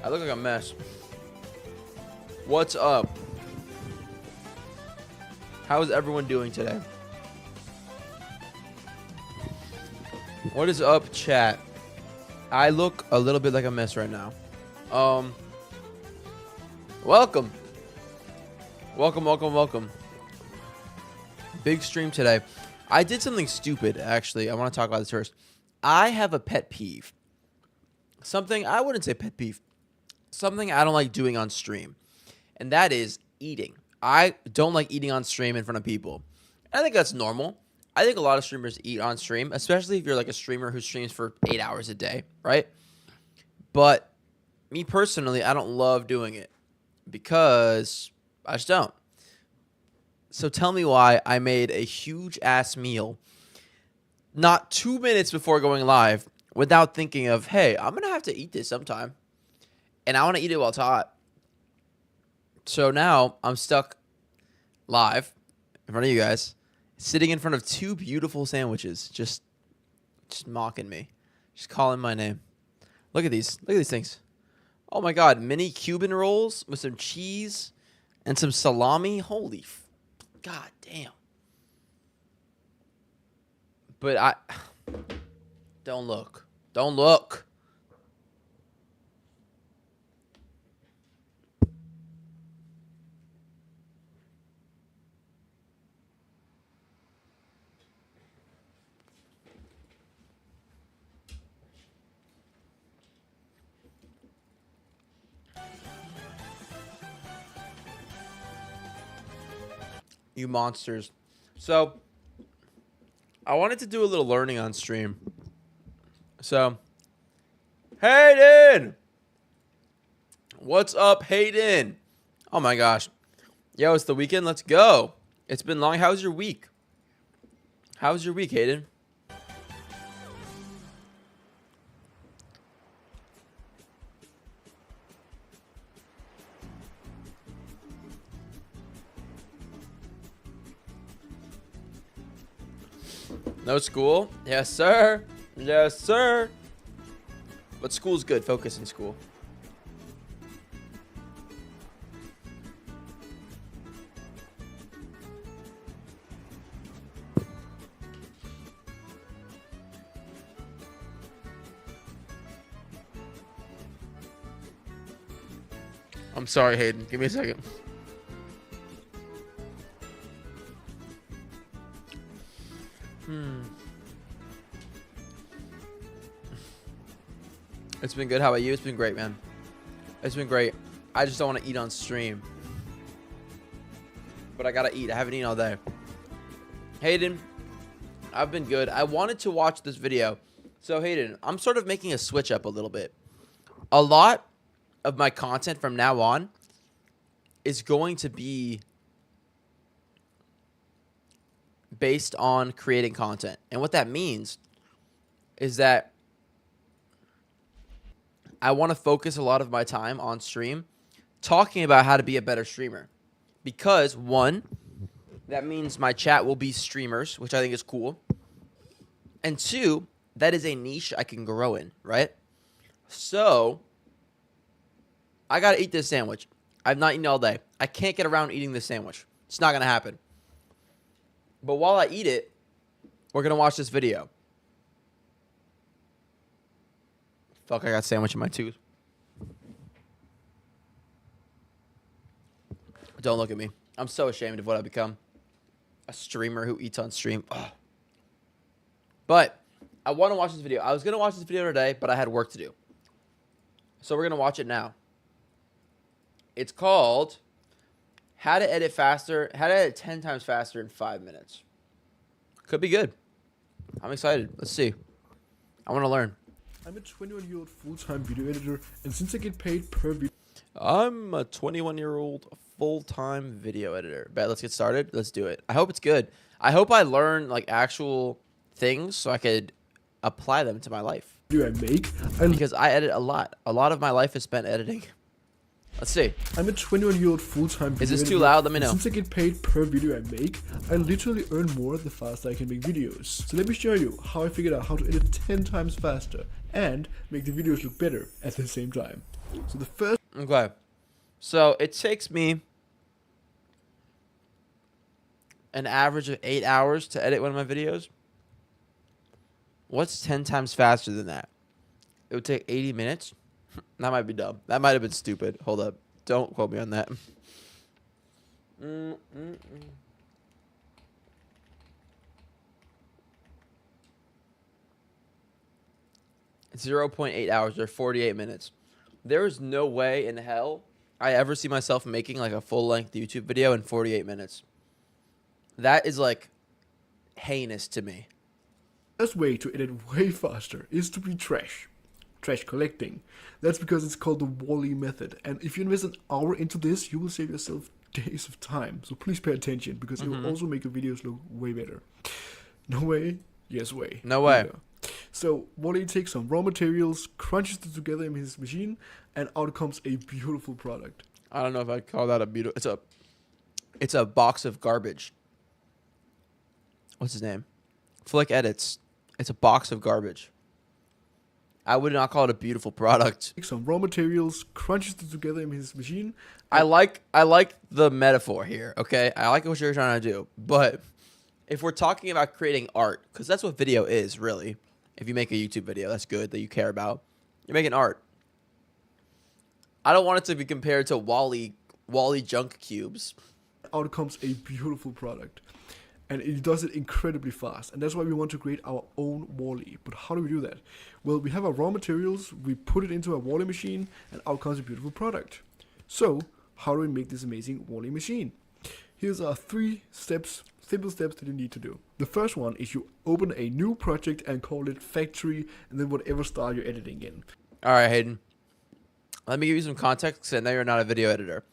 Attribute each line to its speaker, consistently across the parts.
Speaker 1: I look like a mess. What's up? How is everyone doing today? What is up, chat? I look a little bit like a mess right now. Welcome. Welcome. Big stream today. I did something stupid, actually. I want to talk about this first. I have a pet peeve. Something, I wouldn't say pet peeve. Something I don't like doing on stream. And that is eating. I don't like eating on stream in front of people. I think that's normal. I think a lot of streamers eat on stream, especially if you're like a streamer who streams for 8 hours a day, right? But me personally, I don't love doing it because I just don't. So tell me why I made a huge ass meal not 2 minutes before going live without thinking of, hey, I'm going to have to eat this sometime. And I want to eat it while it's hot. So now I'm stuck live in front of you guys, sitting in front of two beautiful sandwiches, just mocking me, just calling my name. Look at these things. Oh my God, mini Cuban rolls with some cheese and some salami. Holy, God damn. But I don't look. You monsters. So, I wanted to do a little learning on stream. So, Hayden! What's up, Hayden? Oh my gosh. Yo, it's the weekend. Let's go. It's been long. How's your week? How's your week, Hayden? No school? Yes, sir. Yes, sir. But school's good. Focus in school. I'm sorry, Hayden. Give me a second. It's been good. How about you? It's been great, man. It's been great. I just don't want to eat on stream. But I gotta eat. I haven't eaten all day. Hayden, I've been good. I wanted to watch this video. So, Hayden, I'm sort of making a switch up a little bit. A lot of my content from now on is going to be based on creating content. And what that means is that I want to focus a lot of my time on stream talking about how to be a better streamer. Because, one, that means my chat will be streamers, which I think is cool. And two, that is a niche I can grow in, right? So, I got to eat this sandwich. I've not eaten all day. I can't get around eating this sandwich. It's not going to happen. But while I eat it, we're going to watch this video. Fuck, I got sandwich in my tooth. Don't look at me. I'm so ashamed of what I've become. A streamer who eats on stream. Ugh. But I want to watch this video. I was going to watch this video today, but I had work to do. So we're going to watch it now. It's called How to Edit 10 times faster in 5 minutes. Could be good. I'm excited. Let's see. I want to learn.
Speaker 2: I'm a 21-year-old full-time video editor, and since I get paid per video...
Speaker 1: I'm a 21-year-old full-time video editor. Bet, let's get started. Let's do it. I hope it's good. I hope I learn like actual things so I could apply them to my life.
Speaker 2: I make...
Speaker 1: Because I edit a lot. A lot of my life is spent editing. Let's see.
Speaker 2: I'm a 21-year-old full-time video
Speaker 1: Is this too
Speaker 2: editor,
Speaker 1: loud? Let me
Speaker 2: and
Speaker 1: know.
Speaker 2: since I get paid per video I make, I literally earn more the faster I can make videos. So let me show you how I figured out how to edit 10 times faster and make the videos look better at the same time. So the first
Speaker 1: Okay. So it takes me an average of 8 hours to edit one of my videos. What's 10 times faster than that? It would take 80 minutes. That might be dumb. That might have been stupid. Hold up. Don't quote me on that. 0.8 hours or 48 minutes. There is no way in hell I ever see myself making like a full-length YouTube video in 48 minutes. That is like heinous to me.
Speaker 2: Best way to edit way faster is to be trash collecting. That's because it's called the Wall-E method, and if you invest an hour into this, you will save yourself days of time. So please pay attention, because it will also make your videos look way better. No way? Yes way.
Speaker 1: No way.
Speaker 2: Yeah. So Wall-E takes some raw materials, crunches it together in his machine, and out comes a beautiful product.
Speaker 1: I don't know if I'd call that a beautiful. It's a box of garbage. What's his name? Flick Edits. It's a box of garbage. I would not call it a beautiful product.
Speaker 2: Takes some raw materials, crunches it together in his machine.
Speaker 1: I like the metaphor here, okay? I like what you're trying to do. But if we're talking about creating art, because that's what video is, really. If you make a YouTube video, that's good, that you care about. You're making art. I don't want it to be compared to Wall-E junk cubes.
Speaker 2: Out comes a beautiful product. And it does it incredibly fast. And that's why we want to create our own Wall-E. But how do we do that? Well, we have our raw materials, we put it into a Wall-E machine, and out comes a beautiful product. So, how do we make this amazing Wall-E machine? Here's our 3 steps, simple steps that you need to do. The first one is you open a new project and call it Factory, and then whatever style you're editing in.
Speaker 1: All right, Hayden. Let me give you some context, because I know you're not a video editor.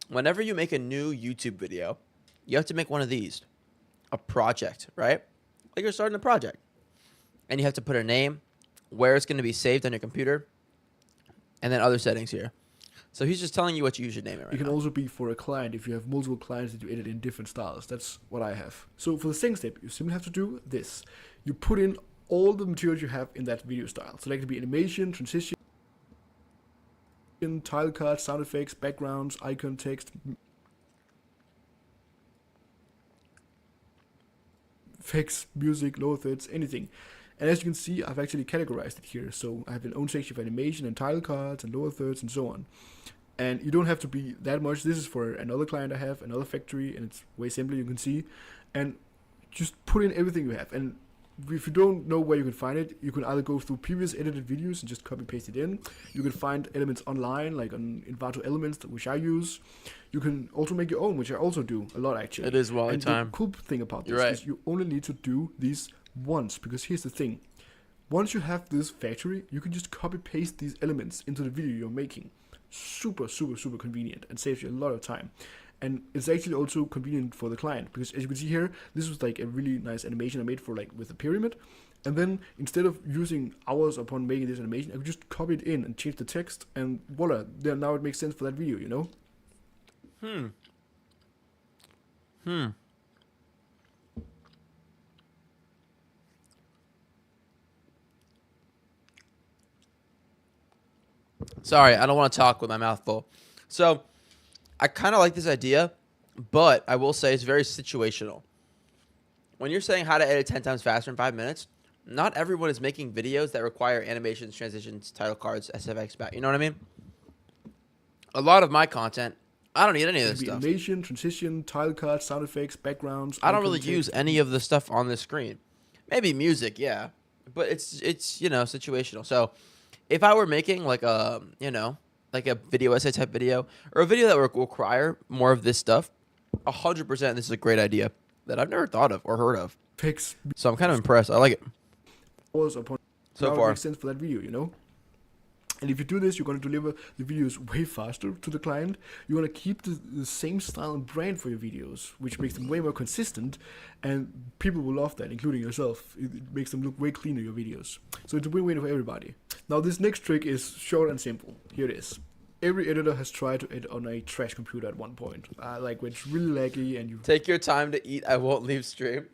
Speaker 1: Whenever you make a new YouTube video, you have to make one of these. A project, right? Like you're starting a project. And you have to put a name, where it's going to be saved on your computer, and then other settings here. So he's just telling you what you should name it right
Speaker 2: It can
Speaker 1: now.
Speaker 2: also be for a client if you have multiple clients that you edit in different styles. That's what I have. So for the second step, you simply have to do this. You put in all the materials you have in that video style. So that could be animation, transition, tile cards, sound effects, backgrounds, icon, text, effects, music, lower thirds, anything. And as you can see, I've actually categorized it here. So I have an own section for animation and title cards and lower thirds and so on. And you don't have to be that much. This is for another client I have, another factory, and it's way simpler, you can see. And just put in everything you have. And if you don't know where you can find it, you can either go through previous edited videos and just copy paste it in. You can find elements online, like on Envato Elements, which I use. You can also make your own, which I also do a lot actually.
Speaker 1: It is Wall-E
Speaker 2: and
Speaker 1: time.
Speaker 2: the cool thing about
Speaker 1: You're
Speaker 2: this
Speaker 1: right.
Speaker 2: is you only need to do these once, because here's the thing. Once you have this factory, you can just copy paste these elements into the video you're making. Super, super, super convenient, and saves you a lot of time. And it's actually also convenient for the client, because as you can see here, this was like a really nice animation I made for like with a pyramid. And then instead of using hours upon making this animation, I could just copy it in and change the text, and voila, then now it makes sense for that video, you know?
Speaker 1: Sorry, I don't want to talk with my mouth full. So, I kind of like this idea, but I will say it's very situational. When you're saying how to edit 10 times faster in 5 minutes, not everyone is making videos that require animations, transitions, title cards, SFX back. You know what I mean? A lot of my content, I don't need any of
Speaker 2: It
Speaker 1: this
Speaker 2: could be
Speaker 1: stuff.
Speaker 2: animation, transition, tile cards, sound effects, backgrounds.
Speaker 1: I don't
Speaker 2: icon
Speaker 1: really
Speaker 2: text.
Speaker 1: use any of the stuff on the screen. Maybe music, yeah, but it's situational. So if I were making like a like a video essay type video or a video that would require more of this stuff, 100% this is a great idea that I've never thought of or heard of.
Speaker 2: Effects,
Speaker 1: So I'm kind of impressed. I like it
Speaker 2: hours upon
Speaker 1: so
Speaker 2: now it
Speaker 1: far.
Speaker 2: makes sense for that video, you know? And if you do this, you're going to deliver the videos way faster to the client. You want to keep the same style and brand for your videos, which makes them way more consistent, and people will love that, including yourself. It makes them look way cleaner, your videos. So it's a win-win for everybody. Now this next trick is short and simple. Here it is. every editor has tried to edit on a trash computer at one point. Like when it's really laggy and you.
Speaker 1: Take your time to eat. I won't leave stream.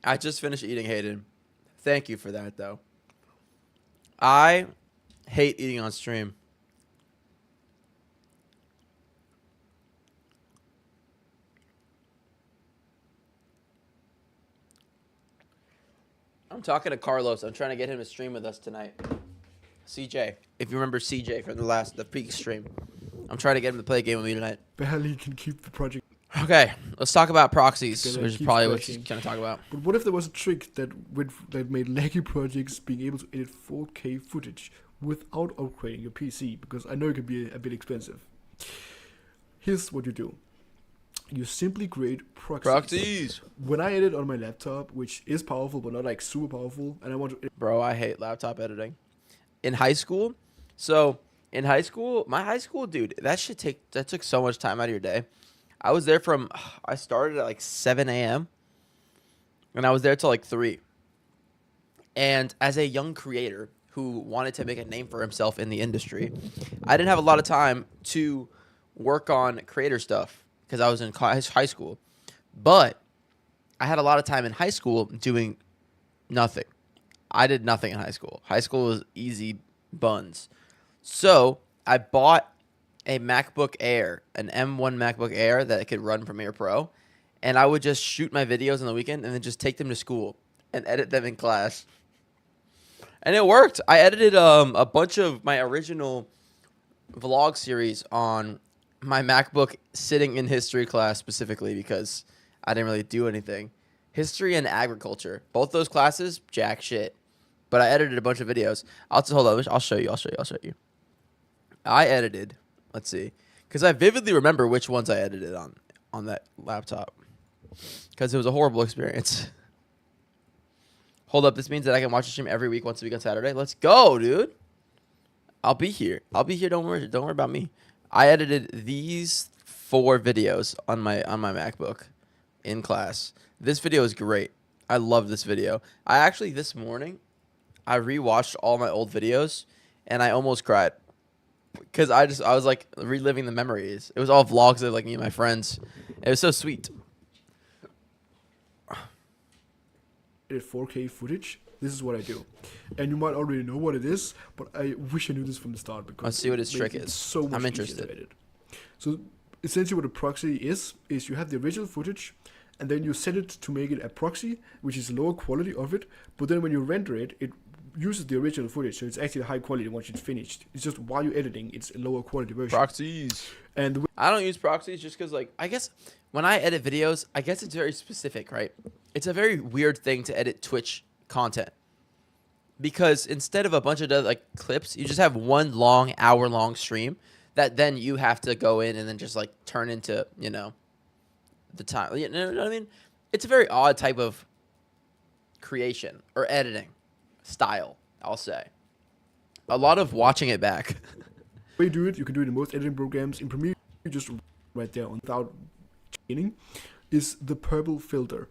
Speaker 1: I just finished eating, Hayden. Thank you for that, though. I hate eating on stream. I'm talking to Carlos. I'm trying to get him to stream with us tonight. CJ, if you remember CJ from the peak stream, I'm trying to get him to play a game with me tonight.
Speaker 2: Barely can keep the project.
Speaker 1: Okay, let's talk about proxies,
Speaker 2: Okay,
Speaker 1: which is
Speaker 2: keep
Speaker 1: probably what
Speaker 2: crashing.
Speaker 1: you're going to talk about.
Speaker 2: But what if there was a trick that made laggy projects being able to edit 4K footage without upgrading your PC? Because I know it can be a bit expensive. Here's what you do. You simply create proxies. When I edit on my laptop, which is powerful but not like super powerful, and I want to edit.
Speaker 1: Bro, I hate laptop editing. In high school, my high school, dude, that took so much time out of your day. I was there I started at like 7 a.m. and I was there till like 3. And as a young creator who wanted to make a name for himself in the industry, I didn't have a lot of time to work on creator stuff because I was in high school. But I had a lot of time in high school doing nothing. I did nothing in high school. High school was easy buns. So I bought a MacBook Air, an M1 MacBook Air that could run Premiere Pro, and I would just shoot my videos on the weekend and then just take them to school and edit them in class. And it worked. I edited a bunch of my original vlog series on my MacBook sitting in history class specifically because I didn't really do anything. History and agriculture. Both those classes, jack shit. But I edited a bunch of videos. Hold on. I'll show you. I edited, let's see, because I vividly remember which ones I edited on that laptop because it was a horrible experience. Hold up. This means that I can watch the stream every week once a week on Saturday. Let's go, dude. I'll be here. Don't worry about me. I edited these 4 videos on my MacBook in class. This video is great. I love this video. This morning, I rewatched all my old videos and I almost cried because I was like reliving the memories. It was all vlogs of like me and my friends. It was so sweet.
Speaker 2: Edit 4K footage. This is what I do, and you might already know what it is, but I wish I knew this from the start because
Speaker 1: Let's see what his
Speaker 2: it
Speaker 1: trick
Speaker 2: makes it
Speaker 1: is.
Speaker 2: so much
Speaker 1: I'm
Speaker 2: easier
Speaker 1: interested.
Speaker 2: to edit. So essentially, what a proxy is you have the original footage, and then you set it to make it a proxy, which is lower quality of it. But then when you render it, it uses the original footage, so it's actually high quality once it's finished. It's just while you're editing, it's a lower quality version.
Speaker 1: Proxies.
Speaker 2: And the
Speaker 1: I don't use proxies just because, like, I guess when I edit videos, I guess it's very specific, right? It's a very weird thing to edit Twitch content because instead of a bunch of like clips, you just have one long hour-long stream that then you have to go in and then just like turn into, the time. You know what I mean? It's a very odd type of creation or editing style, I'll say. A lot of watching it back.
Speaker 2: way you do it, you can do it in most editing programs. In Premiere, you just right there on without changing, is the purple filter.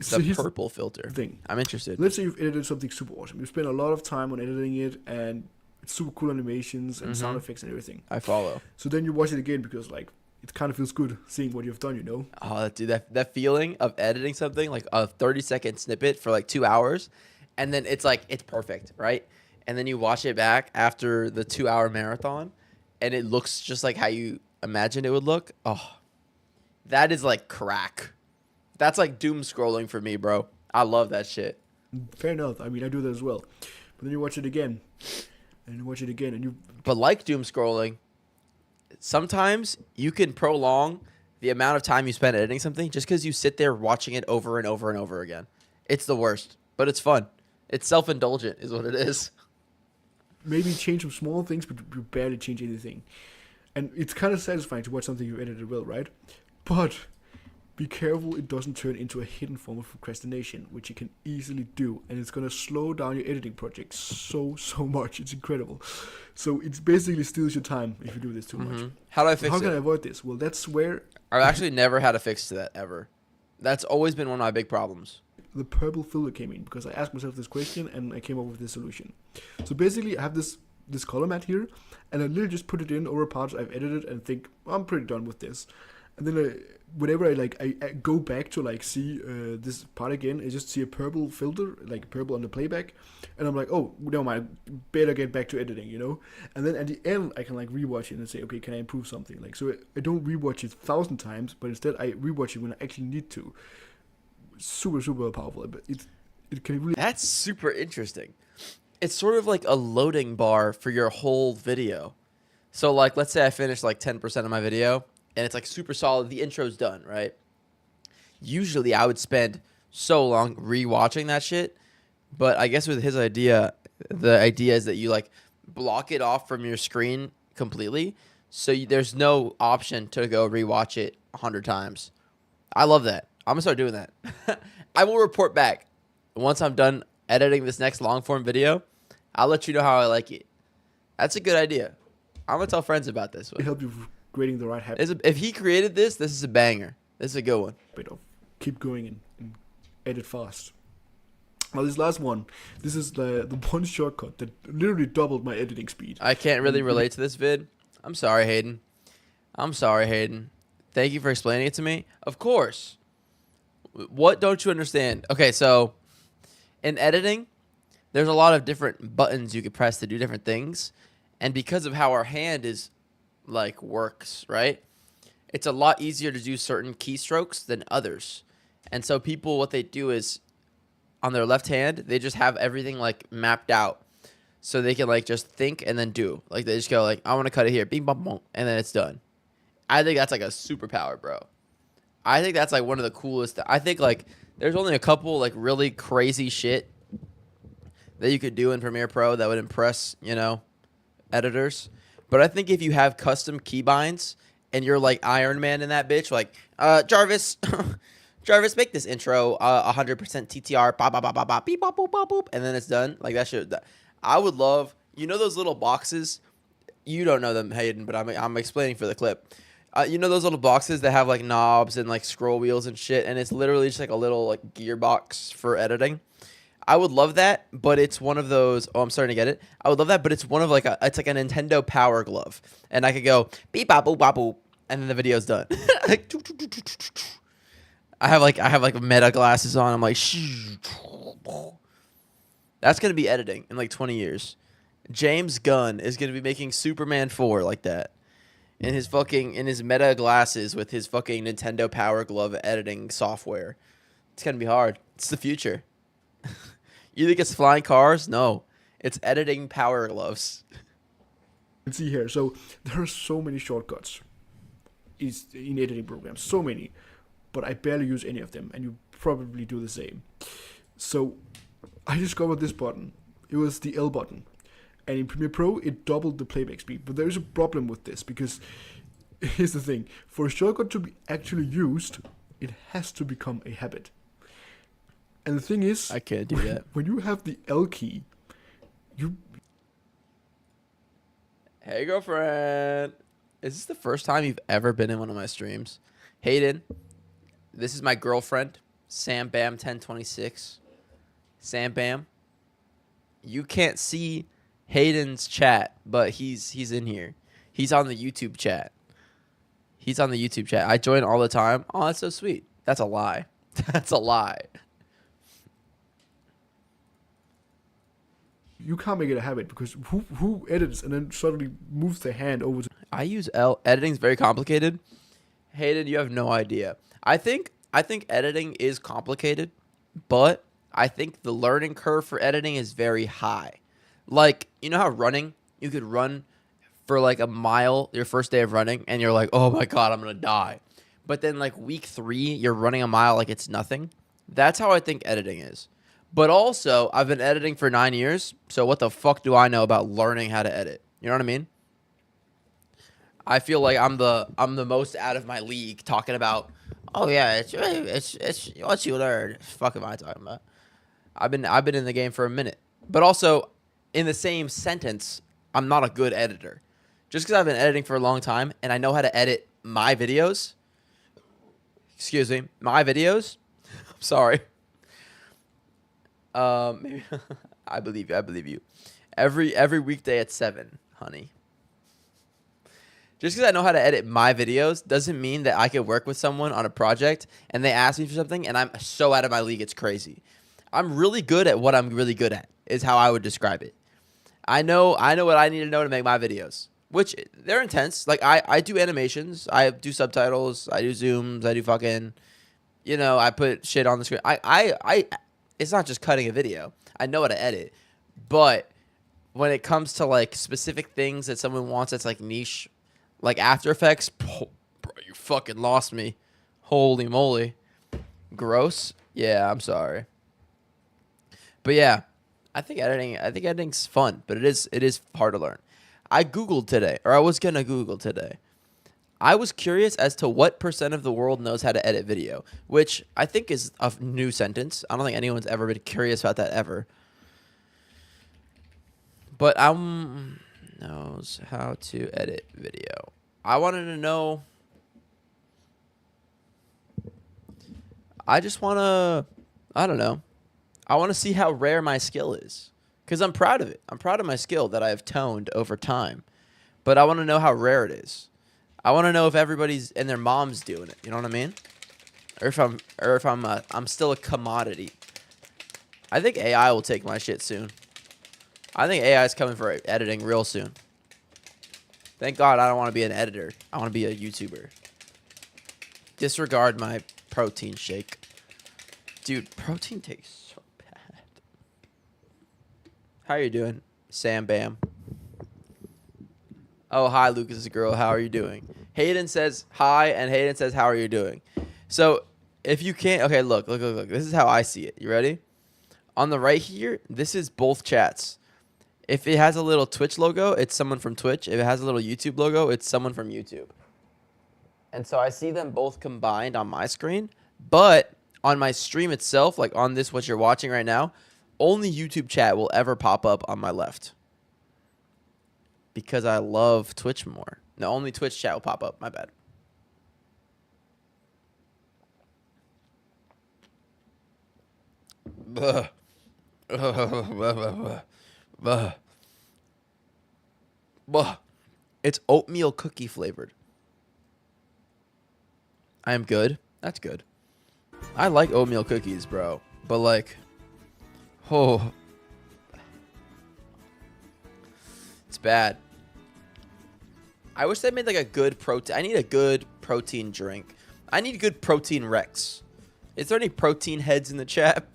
Speaker 2: So
Speaker 1: The
Speaker 2: here's
Speaker 1: purple filter.
Speaker 2: the thing.
Speaker 1: I'm interested.
Speaker 2: Let's say you've edited something super awesome. You spend a lot of time on editing it, and it's super cool animations and sound effects and everything.
Speaker 1: I follow.
Speaker 2: So then you watch it again because like it kind of feels good seeing what you've done, you know?
Speaker 1: Oh, dude, that feeling of editing something like a 30-second snippet for like 2 hours, and then it's like it's perfect, right? And then you watch it back after the 2-hour marathon, and it looks just like how you imagined it would look. Oh, that is like crack. That's like doom scrolling for me, bro. I love that shit.
Speaker 2: Fair enough. I mean, I do that as well. But then you watch it again, and you watch it again, and you.
Speaker 1: But like doom scrolling, sometimes you can prolong the amount of time you spend editing something just because you sit there watching it over and over and over again. It's the worst, but it's fun. It's self-indulgent is what it is.
Speaker 2: Maybe change some small things, but you barely change anything. And it's kind of satisfying to watch something you edited well, right? But be careful it doesn't turn into a hidden form of procrastination, which you can easily do. And it's going to slow down your editing project so much. It's incredible. So it's basically steals your time if you do this too much.
Speaker 1: How do I fix
Speaker 2: How
Speaker 1: it?
Speaker 2: can I avoid this? Well, that's where...
Speaker 1: I've actually never had a fix to that ever. That's always been one of my big problems.
Speaker 2: the purple filter came in, because I asked myself this question and I came up with this solution. So basically, I have this color mat here, and I literally just put it in over parts I've edited and think, I'm pretty done with this. And then whenever I go back to like see this part again, I just see a purple filter, like purple on the playback, and I'm like, oh, never mind, better get back to editing, you know. And then at the end, I can like rewatch it and say, okay, can I improve something? Like, so I don't rewatch it 1,000 times, but instead I rewatch it when I actually need to. Super super powerful, but it can really.
Speaker 1: That's super interesting. It's sort of like a loading bar for your whole video. So like, let's say I finished like 10% of my video and it's like super solid. The intro's done, right? Usually I would spend so long rewatching that shit. But I guess with his idea, the idea is that you like block it off from your screen completely. So there's no option to go rewatch it 100 times. I love that. I'm going to start doing that. I will report back. Once I'm done editing this next long form video, I'll let you know how I like it. That's a good idea. I'm going to tell friends about this one.
Speaker 2: Help you creating the right habit
Speaker 1: If he created this, this is a banger. This is a good one.
Speaker 2: of keep going and edit fast. Now this last one, this is the one shortcut that literally doubled my editing speed.
Speaker 1: I can't really relate to this vid. I'm sorry, Hayden. Thank you for explaining it to me. Of course. What don't you understand? Okay, so in editing, there's a lot of different buttons you could press to do different things. And because of how our hand is like works, right? It's a lot easier to do certain keystrokes than others. And so people, what they do is on their left hand, they just have everything like mapped out. So they can like just think and then do. Like they just go like, I want to cut it here, bing, bong, bong, and then it's done. I think that's like a superpower, bro. I think that's like one of the coolest. I think like there's only a couple like really crazy shit that you could do in Premiere Pro that would impress, you know, editors. But I think if you have custom keybinds and you're like Iron Man in that bitch, like Jarvis, Jarvis, make this intro 100% TTR, ba ba ba ba ba, beep bop boop bop boop, and then it's done. Like that shit. I would love, you know, those little boxes. You don't know them, Hayden, but I'm explaining for the clip. You know those little boxes that have like knobs and like scroll wheels and shit, and it's literally just like a little like gearbox for editing. I would love that, but it's one of those. Oh, I'm starting to get it. I would love that, but it's one of like it's like a Nintendo Power Glove, and I could go beep bop boop bop boop, and then the video's done. I have like meta glasses on. I'm like, that's gonna be editing in like 20 years. James Gunn is gonna be making Superman 4 like that. In his meta glasses with his fucking Nintendo Power Glove editing software. It's gonna be hard. It's the future. You think it's flying cars? No. It's editing Power Gloves.
Speaker 2: You can see here, so there are so many shortcuts in editing programs, so many, but I barely use any of them, and you probably do the same. So I discovered this button. It was the L button. And in Premiere Pro, it doubled the playback speed. But there is a problem with this, because here's the thing. For a shortcut to be actually used, it has to become a habit. And the thing is,
Speaker 1: I can't do that.
Speaker 2: When you have the L key, you...
Speaker 1: Hey, girlfriend. Is this the first time you've ever been in one of my streams? Hayden, this is my girlfriend, Sam Bam 1026. Sam Bam. You can't see Hayden's chat, but he's in here. He's on the YouTube chat. I join all the time. Oh, that's so sweet. That's a lie. That's a lie.
Speaker 2: You can't make it a habit, because who edits and then suddenly moves their hand over to...
Speaker 1: I use L. Editing's very complicated. Hayden, you have no idea. I think editing is complicated, but I think the learning curve for editing is very high. Like, you know how running, you could run for like a mile your first day of running and you're like, oh my God, I'm going to die. But then like week 3, you're running a mile like it's nothing. That's how I think editing is. But also, I've been editing for 9 years. So what the fuck do I know about learning how to edit? You know what I mean? I feel like I'm the most out of my league talking about, oh yeah, it's what you learn. Fuck am I talking about? I've been in the game for a minute. But also, in the same sentence, I'm not a good editor. Just because I've been editing for a long time and I know how to edit my videos, Excuse me. My videos? I'm sorry. Maybe I believe you. I believe you. Every weekday at 7, honey. Just because I know how to edit my videos doesn't mean that I could work with someone on a project and they ask me for something and I'm so out of my league it's crazy. I'm really good at what I'm really good at, is how I would describe it. I know what I need to know to make my videos, which they're intense. Like I do animations, I do subtitles, I do zooms, I do fucking, I put shit on the screen. I it's not just cutting a video. I know how to edit, but when it comes to like specific things that someone wants that's like niche, like After Effects, bro, you fucking lost me. Holy moly. Gross. Yeah, I'm sorry. But yeah, I think editing's fun, but it is hard to learn. I Googled today, or I was gonna Google today. I was curious as to what % of the world knows how to edit video, which I think is a new sentence. I don't think anyone's ever been curious about that ever. But knows how to edit video. I wanted to know. I just want to, I don't know. I want to see how rare my skill is. Because I'm proud of it. I'm proud of my skill that I have toned over time. But I want to know how rare it is. I want to know if everybody's and their mom's doing it. You know what I mean? Or if I'm still a commodity. I think AI will take my shit soon. I think AI is coming for editing real soon. Thank God I don't want to be an editor. I want to be a YouTuber. Disregard my protein shake. Dude, protein tastes so bad. How are you doing, Sam Bam? Oh, hi, Lucas's girl. How are you doing? Hayden says hi, and Hayden says, how are you doing? So, if you can't... Okay, look. This is how I see it. You ready? On the right here, this is both chats. If it has a little Twitch logo, it's someone from Twitch. If it has a little YouTube logo, it's someone from YouTube. And so I see them both combined on my screen. But on my stream itself, like on this, what you're watching right now, only YouTube chat will ever pop up on my left. Because I love Twitch more. No, only Twitch chat will pop up. My bad. It's oatmeal cookie flavored. I am good. That's good. I like oatmeal cookies, bro. But like, oh, it's bad. I wish they made like a good protein. I need a good protein drink. I need good protein Rex. Is there any protein heads in the chat?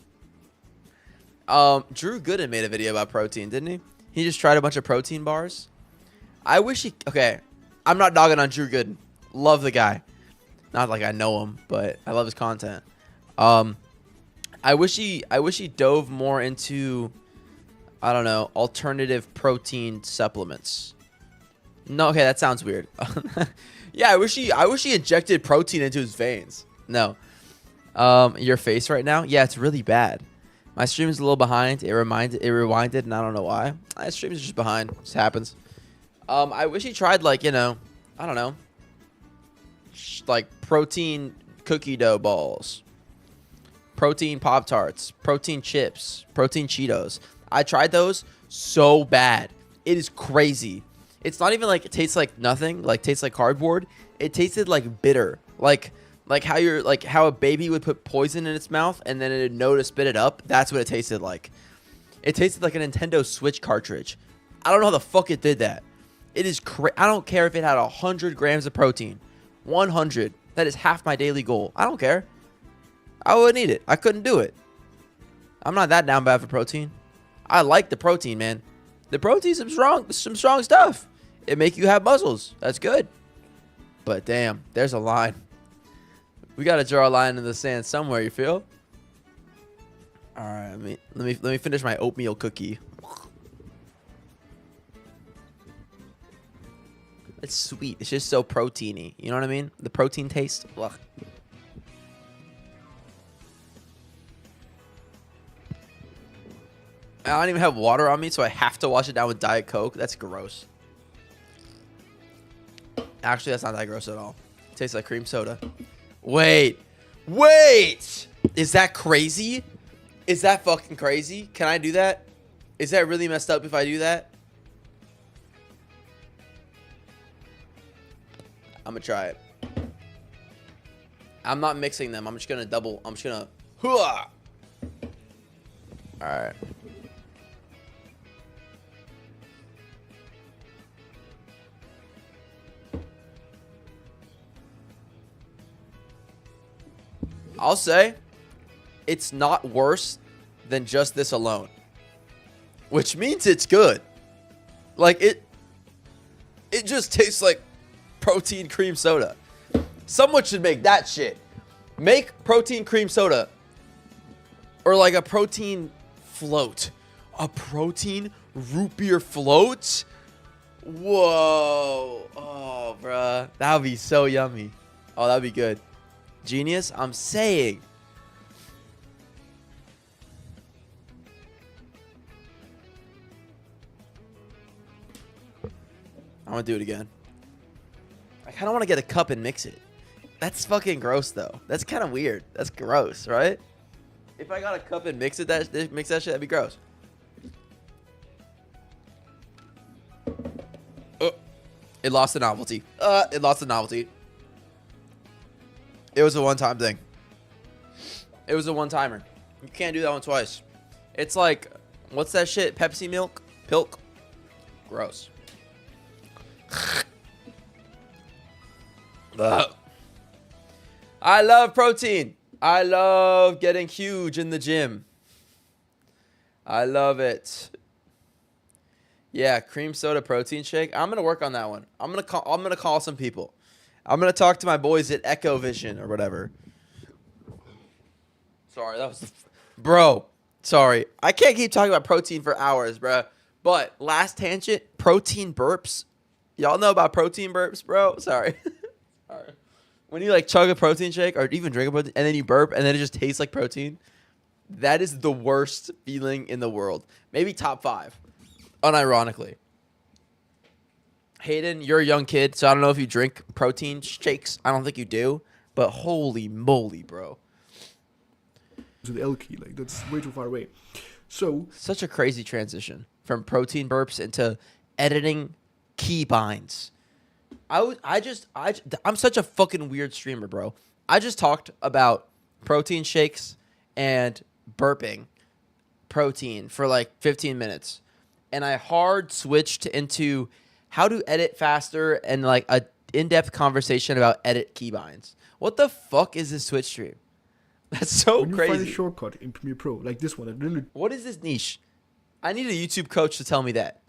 Speaker 1: Drew Gooden made a video about protein, didn't he? He just tried a bunch of protein bars. I wish he... Okay, I'm not dogging on Drew Gooden. Love the guy. Not like I know him, but I love his content. I wish he dove more into, I don't know, alternative protein supplements. No, okay, that sounds weird. Yeah, I wish he injected protein into his veins. No. Your face right now? Yeah, it's really bad. My stream is a little behind. It rewinded, and I don't know why. My stream is just behind. It just happens. I wish he tried, like, I don't know, like protein cookie dough balls, protein Pop-Tarts, protein chips, protein Cheetos. I tried those so bad. It is crazy. It's not even like it tastes like nothing, like tastes like cardboard. It tasted like bitter. Like how a baby would put poison in its mouth and then it'd know to spit it up. That's what it tasted like. It tasted like a Nintendo Switch cartridge. I don't know how the fuck it did that. It is I don't care if it had 100 grams of protein. 100. That is half my daily goal. I don't care. I wouldn't eat it. I couldn't do it. I'm not that down bad for protein. I like the protein, man. The protein's some strong stuff. It make you have muscles. That's good. But damn, there's a line. We gotta draw a line in the sand somewhere. You feel? All right. Let me finish my oatmeal cookie. It's sweet. It's just so proteiny. You know what I mean? The protein taste. Ugh. I don't even have water on me, so I have to wash it down with Diet Coke. That's gross. Actually, that's not that gross at all. It tastes like cream soda. Wait. Wait! Is that crazy? Is that fucking crazy? Can I do that? Is that really messed up if I do that? I'm gonna try it. I'm not mixing them. I'm just gonna double. I'm just gonna. All right. I'll say it's not worse than just this alone, which means it's good. Like it just tastes like protein cream soda. Someone should make that shit. Make protein cream soda or like a protein float. A protein root beer float? Whoa. Oh, bruh. That would be so yummy. Oh, that would be good. Genius, I'm saying. I'm gonna do it again. I kind of want to get a cup and mix it. That's fucking gross, though. That's kind of weird. That's gross, right? If I got a cup and mix that shit, that'd be gross. It lost the novelty. It lost the novelty. It was a one-time thing. It was a one-timer. You can't do that one twice. It's like, what's that shit? Pepsi milk? Pilk? Gross. Ugh. I love protein. I love getting huge in the gym. I love it. Yeah, cream soda protein shake. I'm gonna work on that one. I'm gonna call some people. I'm gonna talk to my boys at Echo Vision or whatever. Sorry, that was bro. Sorry, I can't keep talking about protein for hours, bro. But last tangent, protein burps. Y'all know about protein burps, bro? Sorry. Sorry. When you like chug a protein shake or even drink a protein and then you burp and then it just tastes like protein, that is the worst feeling in the world. Maybe top 5, unironically. Hayden, you're a young kid, so I don't know if you drink protein shakes. I don't think you do, but holy moly, bro.
Speaker 2: To the L key, like that's way too far away. So
Speaker 1: Such a crazy transition from protein burps into editing key binds. I'm such a fucking weird streamer, bro. I just talked about protein shakes and burping protein for like 15 minutes. And I hard switched into how to edit faster and like a in-depth conversation about edit keybinds. What the fuck is this Twitch stream? That's so
Speaker 2: when you
Speaker 1: crazy.
Speaker 2: find a shortcut in Premiere Pro, like this one, that really
Speaker 1: What is this niche? I need a YouTube coach to tell me that.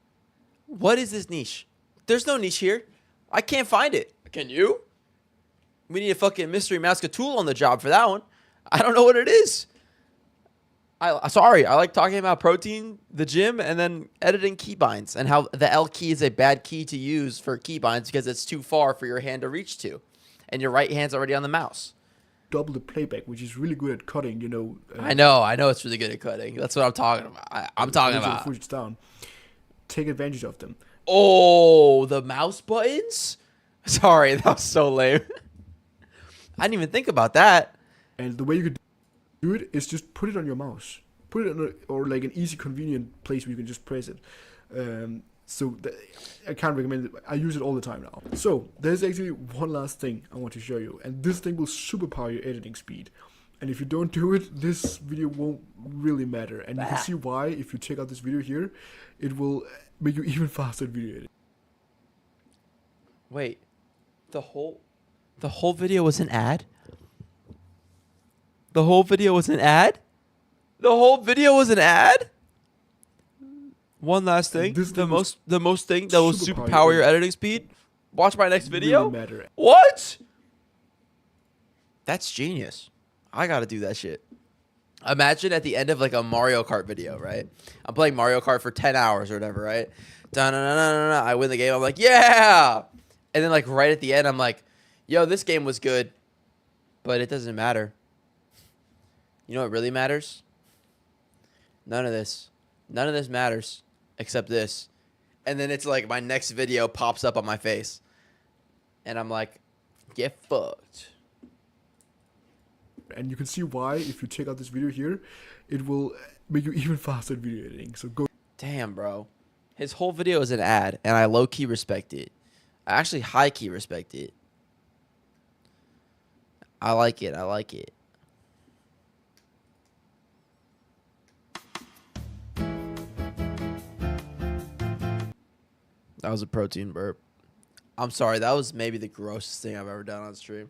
Speaker 1: What is this niche? There's no niche here. I can't find it. Can you? We need a fucking mystery mask a tool on the job for that one. I don't know what it is. Sorry, I like talking about protein, the gym, and then editing keybinds and how the L key is a bad key to use for keybinds because it's too far for your hand to reach to, and your right hand's already on the mouse.
Speaker 2: double the playback, which is really good at cutting. You know.
Speaker 1: I know it's really good at cutting. That's what I'm talking about. I'm talking about.
Speaker 2: Footage down. Take advantage of them.
Speaker 1: Oh, the mouse buttons? Sorry, that was so lame. I didn't even think about that.
Speaker 2: And the way you could do it is just put it on your mouse. Put it on or like an easy, convenient place where you can just press it. I can't recommend it. I use it all the time now. So there's actually one last thing I want to show you. And this thing will superpower your editing speed. And if you don't do it, this video won't really matter. And you can see why if you check out this video here. It will make you even faster at video editing.
Speaker 1: Wait, the whole video was an ad? The whole video was an ad? The whole video was an ad? One last thing. The most thing that will superpower your editing speed? Watch my next video?
Speaker 2: Really matter.
Speaker 1: What? That's genius. I gotta do that shit. Imagine at the end of like a Mario Kart video, right? I'm playing Mario Kart for 10 hours or whatever, right? Da-na-na-na-na-na. I win the game. I'm like, yeah! And then like right at the end, I'm like, yo, this game was good, but it doesn't matter. You know what really matters? None of this. None of this matters except this. And then it's like my next video pops up on my face. And I'm like, get fucked.
Speaker 2: And you can see why if you check out this video here, it will make you even faster at video editing. So go.
Speaker 1: Damn, bro. His whole video is an ad, and I low-key respect it. I actually high-key respect it. I like it. I like it. That was a protein burp. I'm sorry. That was maybe the grossest thing I've ever done on stream.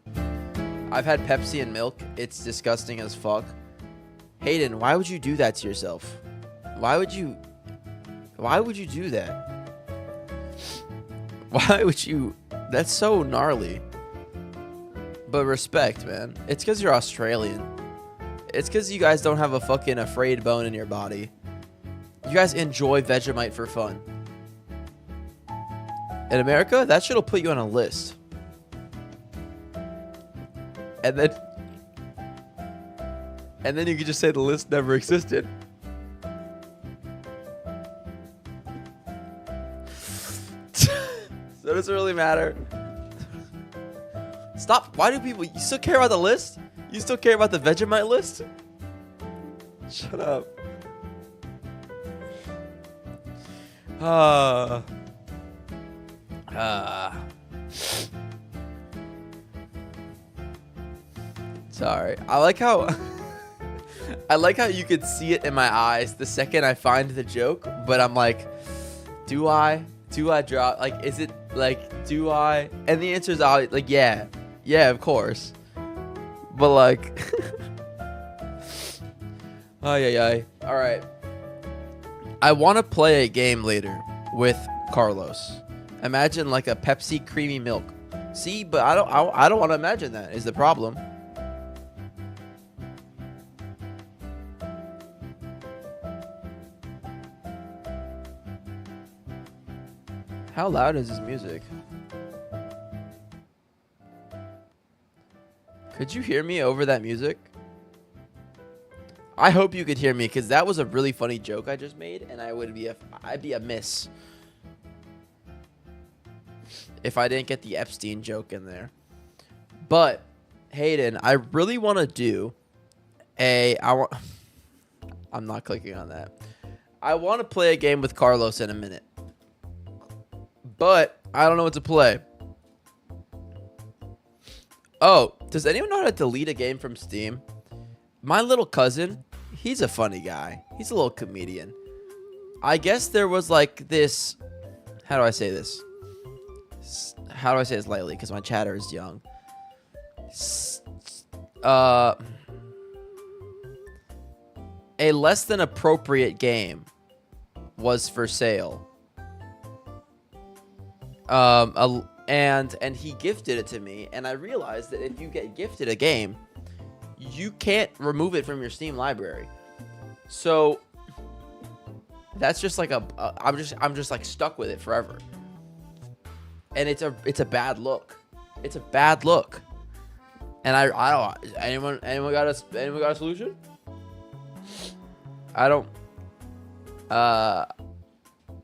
Speaker 1: I've had Pepsi and milk. It's disgusting as fuck. Hayden, why would you do that to yourself? Why would you do that? Why would you? That's so gnarly. But respect, man. It's because you're Australian. It's because you guys don't have a fucking afraid bone in your body. You guys enjoy Vegemite for fun. In America, that shit'll put you on a list. And then you could just say the list never existed. So does it really matter? Stop. Why do people... You still care about the list? You still care about the Vegemite list? Shut up. Sorry. I like how you could see it in my eyes the second I find the joke, but I'm like, do I drop, like, is it like, do I? And the answer is like, yeah, of course. But like, ay. All right. I want to play a game later with Carlos. Imagine like a Pepsi creamy milk. See, but I don't want to imagine that is the problem. How loud is his music? Could you hear me over that music? I hope you could hear me, because that was a really funny joke I just made, and I'd be a miss if I didn't get the Epstein joke in there. But Hayden, I really want to do I'm not clicking on that. I want to play a game with Carlos in a minute, but I don't know what to play. Oh, does anyone know how to delete a game from Steam? My little cousin, he's a funny guy. He's a little comedian. I guess there was like this... How do I say this? How do I say this lightly? Because my chatter is young. A less than appropriate game was for sale. And he gifted it to me, and I realized that if you get gifted a game, you can't remove it from your Steam library. So that's just like I'm just like stuck with it forever. And it's a bad look. It's a bad look. And I don't... Anyone got a solution? I don't...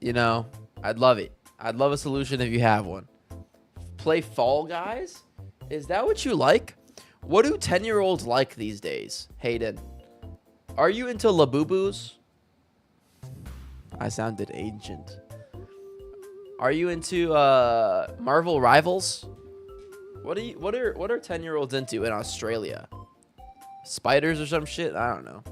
Speaker 1: You know, I'd love it. I'd love a solution if you have one. Play Fall Guys? Is that what you like? What do 10-year-olds like these days, Hayden? Are you into Labubus? I sounded ancient. Are you into Marvel Rivals? What are 10-year-olds into in Australia? Spiders or some shit? I don't know.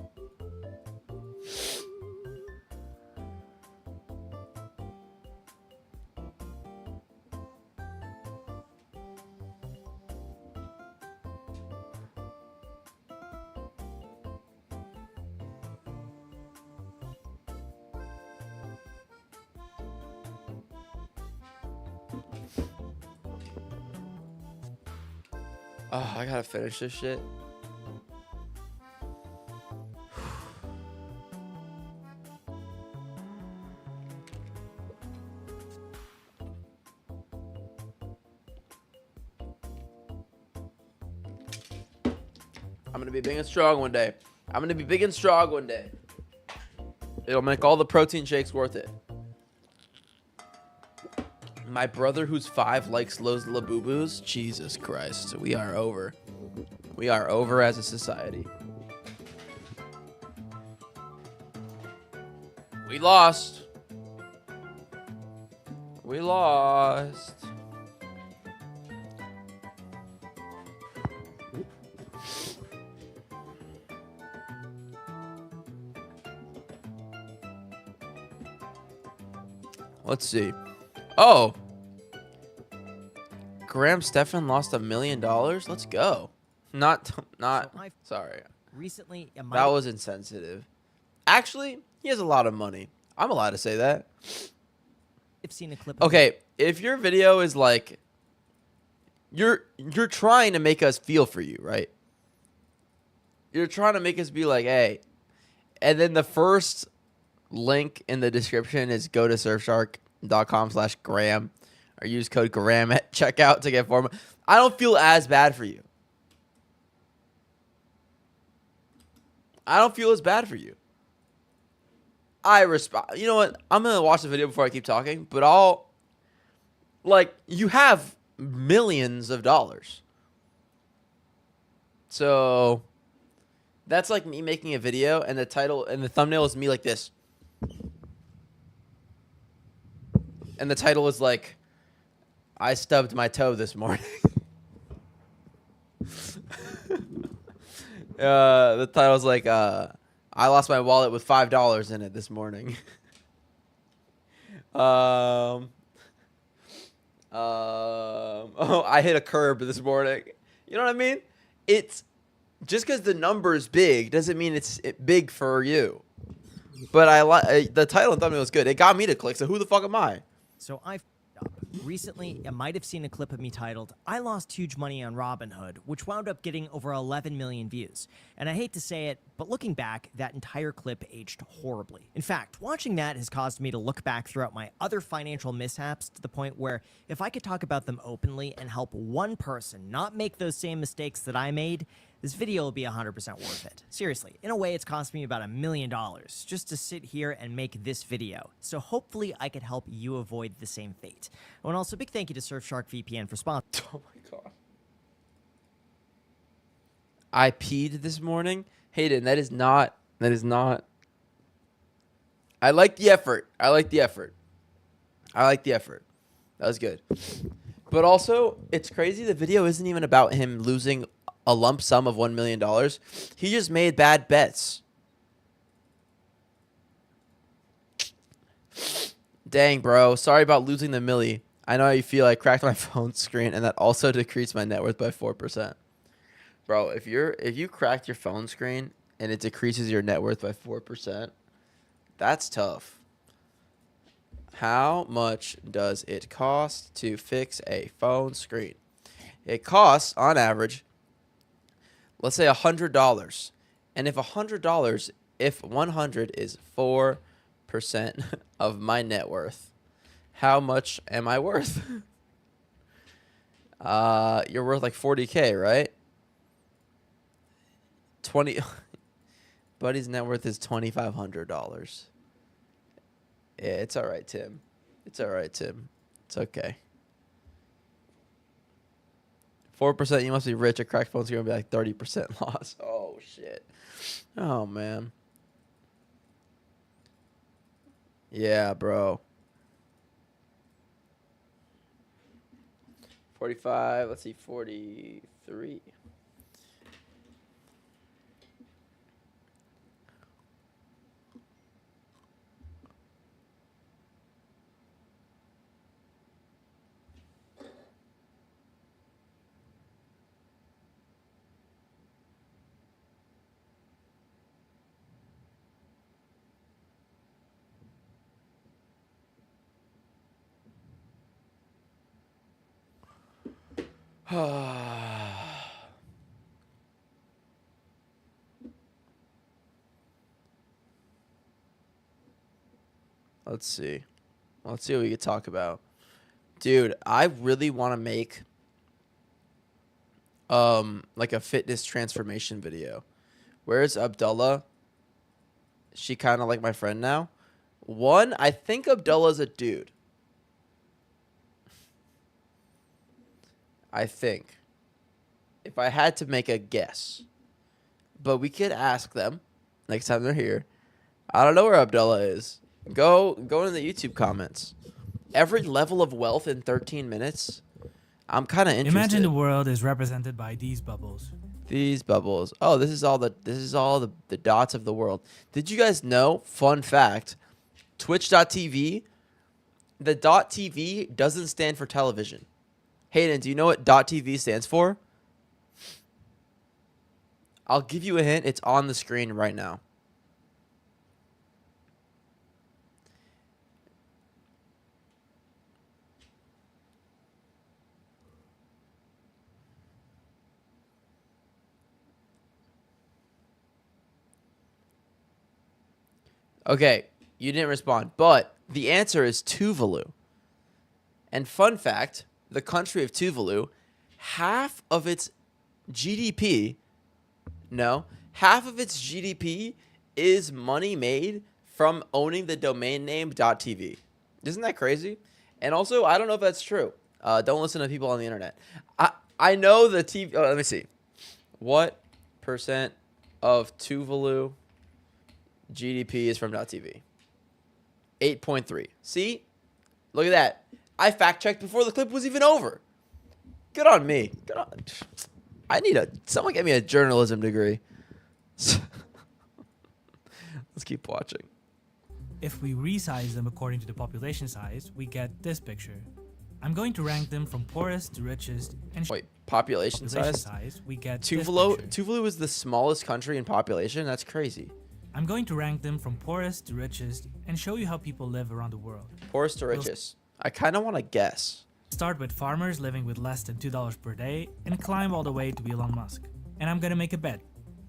Speaker 1: Oh, I gotta finish this shit. I'm gonna be big and strong one day. I'm gonna be big and strong one day. It'll make all the protein shakes worth it. My brother who's 5 likes those Labubus. Jesus Christ. We are over. We are over as a society. We lost. We lost. Let's see. Oh. Graham Stephan lost $1 million. Let's go. Not. Sorry.
Speaker 3: Recently,
Speaker 1: That was insensitive. Actually, he has a lot of money. I'm allowed to say that.
Speaker 3: I've seen a clip. Of
Speaker 1: Okay, if your video is like, you're trying to make us feel for you, right? You're trying to make us be like, hey, and then the first link in the description is go to surfshark.com/Graham or use code Graham at checkout to get 4 months. I don't feel as bad for you. I don't feel as bad for you. I respect. You know what? I'm gonna watch the video before I keep talking, but you have millions of dollars. So that's like me making a video and the title and the thumbnail is me like this. And the title is like, I stubbed my toe this morning. The title's like, I lost my wallet with $5 in it this morning. Oh, I hit a curb this morning. You know what I mean? It's just because the number is big doesn't mean it's big for you. But the title and thumbnail was good. It got me to click. So who the fuck am I?
Speaker 3: So recently, I might have seen a clip of me titled, I lost huge money on Robinhood, which wound up getting over 11 million views. And I hate to say it, but looking back, that entire clip aged horribly. In fact, watching that has caused me to look back throughout my other financial mishaps to the point where if I could talk about them openly and help one person not make those same mistakes that I made, this video will be 100% worth it. Seriously, in a way, it's cost me about $1 million just to sit here and make this video. So hopefully I could help you avoid the same fate. Oh, and also, big thank you to Surfshark VPN for sponsoring.
Speaker 1: Oh my god. I peed this morning. Hayden, that is not. I like the effort. That was good. But also, it's crazy. The video isn't even about him losing a lump sum of $1 million. He just made bad bets. Dang, bro. Sorry about losing the milli. I know how you feel. I cracked my phone screen, and that also decreased my net worth by 4%. Bro, if you cracked your phone screen and it decreases your net worth by 4%, that's tough. How much does it cost to fix a phone screen? It costs, on average, let's say $100. And if $100, if 100 is 4% of my net worth, how much am I worth? You're worth like 40K, right? 20. Buddy's net worth is $2,500. Yeah, it's all right, Tim. It's okay. 4%, you must be rich. A cracked phone's going to be like 30% loss. Oh, shit. Oh, man. Yeah, bro. 45. Let's see, 43. Let's see. Let's see what we could talk about. Dude, I really want to make like a fitness transformation video. Where's Abdullah? She kind of like my friend now. One, I think Abdullah's a dude. I think. if I had to make a guess, but we could ask them next time they're here. I don't know where Abdullah is. Go into the YouTube comments. Every level of wealth in 13 minutes. I'm kind of interested.
Speaker 4: Imagine the world is represented by these bubbles.
Speaker 1: These bubbles. Oh, this is all the dots of the world. Did you guys know? Fun fact: Twitch.tv. The .tv doesn't stand for television. Hayden, do you know what .tv stands for? I'll give you a hint. It's on the screen right now. Okay, you didn't respond, but the answer is Tuvalu. And fun fact, the country of Tuvalu, half of its GDP is money made from owning the domain name .tv. Isn't that crazy? And also, I don't know if that's true. Don't listen to people on the internet. I know the TV. Oh, let me see. What percent of Tuvalu GDP is from .tv? 8.3. See? Look at that. I fact-checked before the clip was even over. Good on me. Good on. Someone get me a journalism degree. Let's keep watching.
Speaker 4: If we resize them according to the population size, we get this picture. I'm going to rank them from poorest to richest, and
Speaker 1: Wait, population size?
Speaker 4: we get
Speaker 1: Tuvalu is the smallest country in population? That's crazy.
Speaker 4: I'm going to rank them from poorest to richest and show you how people live around the world.
Speaker 1: Poorest to richest. I kind of want to guess.
Speaker 4: Start with farmers living with less than $2 per day and climb all the way to Elon Musk. And I'm gonna make a bet.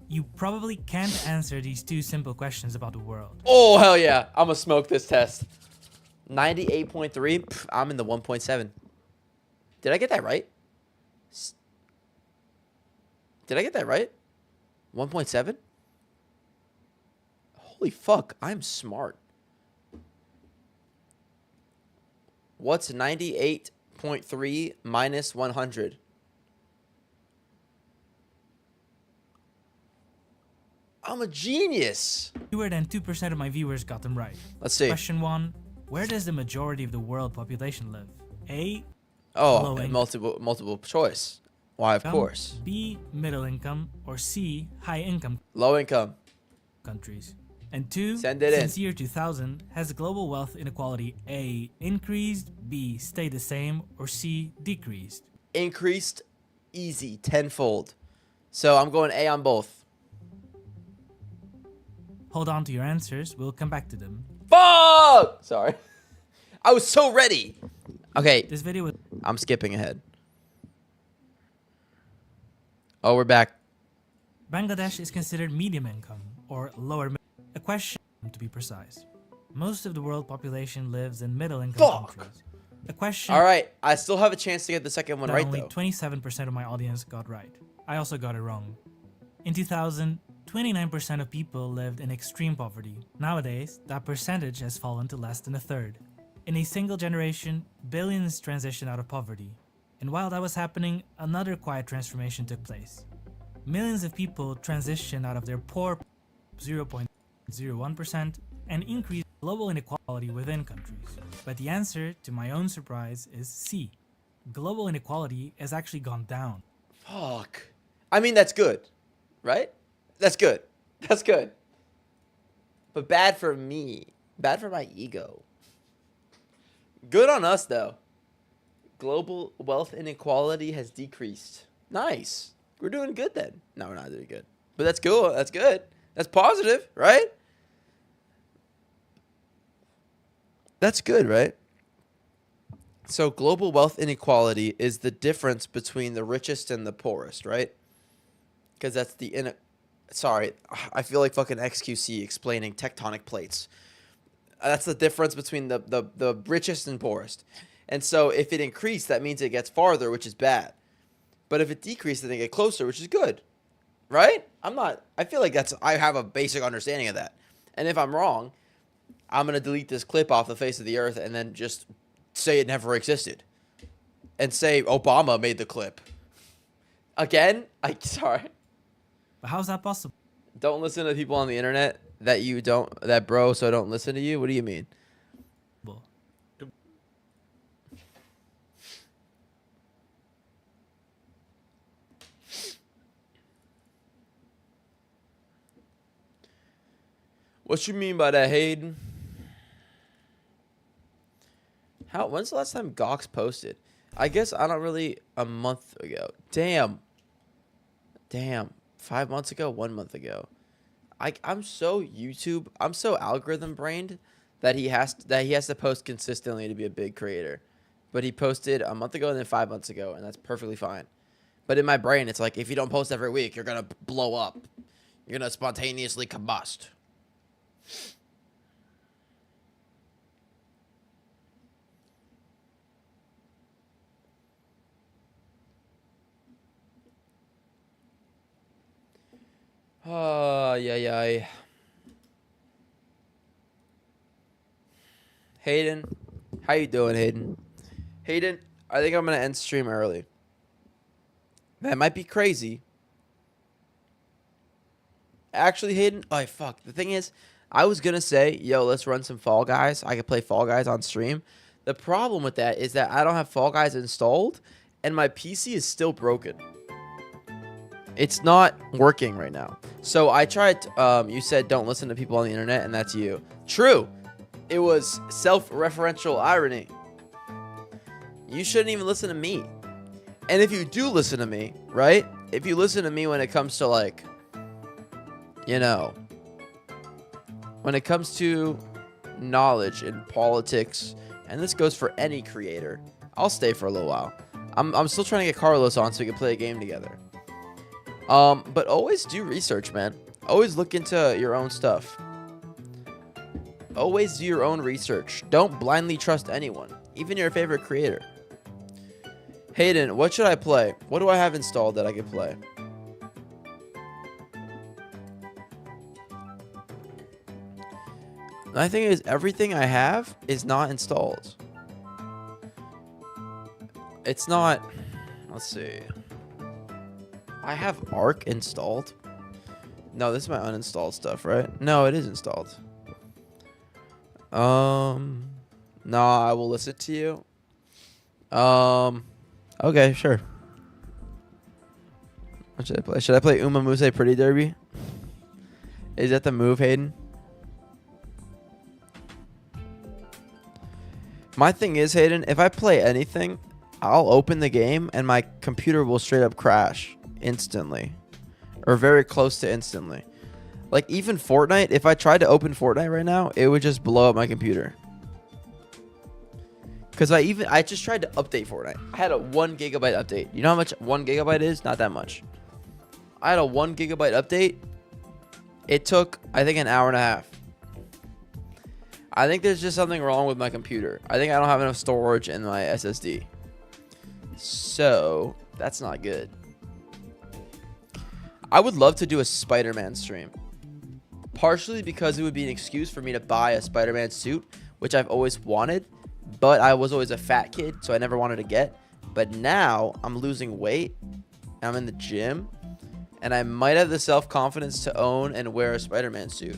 Speaker 4: You probably can't answer these two simple questions about the world.
Speaker 1: Oh, hell yeah. I'm going to smoke this test. 98.3. I'm in the 1.7. Did I get that right? 1.7? Holy fuck, I'm smart. What's 98.3 minus 100? I'm a genius.
Speaker 4: Fewer than 2% of my viewers got them right.
Speaker 1: Let's see.
Speaker 4: Question 1. Where does the majority of the world population live? A.
Speaker 1: Oh,
Speaker 4: low income.
Speaker 1: multiple choice. Why, of course.
Speaker 4: B. Middle income. Or C. High income
Speaker 1: Low income.
Speaker 4: countries. And 2.
Speaker 1: Send it in.
Speaker 4: Since year 2000, has global wealth inequality A. increased, B. stayed the same, or C. decreased?
Speaker 1: Increased easy, tenfold. So I'm going A on both.
Speaker 4: Hold on to your answers, we'll come back to them.
Speaker 1: Fuck! Sorry. I was so ready. Okay,
Speaker 4: This video was
Speaker 1: I'm skipping ahead. Oh, we're back.
Speaker 4: Bangladesh is considered medium income, or lower middle. A question to be precise. Most of the world population lives in middle income
Speaker 1: Fuck.
Speaker 4: countries. A question
Speaker 1: All right, I still have a chance to get the second one
Speaker 4: that
Speaker 1: right,
Speaker 4: only
Speaker 1: though.
Speaker 4: 27% of my audience got right. I also got it wrong. In 2000, 29% of people lived in extreme poverty. Nowadays, that percentage has fallen to less than a third. In a single generation, billions transitioned out of poverty. And while that was happening, another quiet transformation took place. Millions of people transitioned out of their poor 0.01% and increased global inequality within countries. But the answer, to my own surprise, is C. Global inequality has actually gone down.
Speaker 1: Fuck. I mean, that's good, right? That's good. That's good. But bad for me. Bad for my ego. Good on us, though. Global wealth inequality has decreased. Nice. We're doing good then. No, we're not doing good. But that's cool. That's good. That's positive, right? That's good, right? So global wealth inequality is the difference between the richest and the poorest, right? Because that's the Sorry, I feel like fucking XQC explaining tectonic plates. That's the difference between the richest and poorest. And so if it increased, that means it gets farther, which is bad. But if it decreased, then it get closer, which is good. Right? I feel like I have a basic understanding of that. And if I'm wrong, I'm going to delete this clip off the face of the earth and then just say it never existed. And say Obama made the clip. Again? Sorry.
Speaker 4: But how's that possible?
Speaker 1: Don't listen to people on the internet that bro, so don't listen to you? What do you mean? What you mean by that, Hayden? When's the last time Gox posted? I guess I don't really, a month ago. Damn. 5 months ago, 1 month ago. I'm so algorithm brained that he has to post consistently to be a big creator. But he posted a month ago and then 5 months ago, and that's perfectly fine. But in my brain, it's like, if you don't post every week, you're gonna blow up. You're gonna spontaneously combust. Yeah. Hayden, how you doing, Hayden? Hayden, I think I'm gonna end stream early. That might be crazy. Actually, Hayden, fuck. The thing is, I was gonna say, yo, let's run some Fall Guys. I could play Fall Guys on stream. The problem with that is that I don't have Fall Guys installed, and my PC is still broken. It's not working right now. So I tried, you said don't listen to people on the internet, and that's you. True. It was self-referential irony. You shouldn't even listen to me. And if you do listen to me, right? If you listen to me when it comes to, like, you know, when it comes to knowledge in politics, and this goes for any creator, I'll stay for a little while. I'm still trying to get Carlos on so we can play a game together. But always do research, man. Always look into your own stuff. Always do your own research. Don't blindly trust anyone, even your favorite creator. Hayden, what should I play? What do I have installed that I can play? My thing is, everything I have is not installed. It's not... Let's see. I have Arc installed. No, this is my uninstalled stuff, right? No, it is installed. No, I will listen to you. Okay, sure. What should I play? Should I play Uma Muse Pretty Derby? Is that the move, Hayden? My thing is, Hayden, if I play anything, I'll open the game and my computer will straight up crash instantly. Or very close to instantly. Like, even Fortnite, if I tried to open Fortnite right now, it would just blow up my computer. Because I just tried to update Fortnite. I had a 1 gigabyte update. You know how much 1 gigabyte is? Not that much. I had a 1 gigabyte update. It took, I think, an hour and a half. I think there's just something wrong with my computer. I think I don't have enough storage in my SSD. So, that's not good. I would love to do a Spider-Man stream. Partially because it would be an excuse for me to buy a Spider-Man suit, which I've always wanted. But I was always a fat kid, so I never wanted to get. But now, I'm losing weight. I'm in the gym. And I might have the self-confidence to own and wear a Spider-Man suit.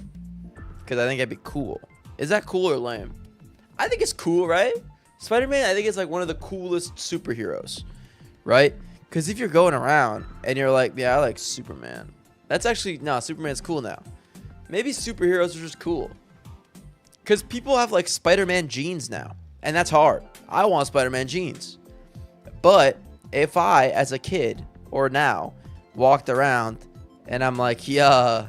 Speaker 1: Because I think it'd be cool. Is that cool or lame? I think it's cool, right? Spider-Man, I think it's like one of the coolest superheroes. Right? Because if you're going around and you're like, yeah, I like Superman. That's actually, no, Superman's cool now. Maybe superheroes are just cool. Because people have like Spider-Man jeans now. And that's hard. I want Spider-Man jeans. But if I, as a kid, or now, walked around and I'm like, yeah,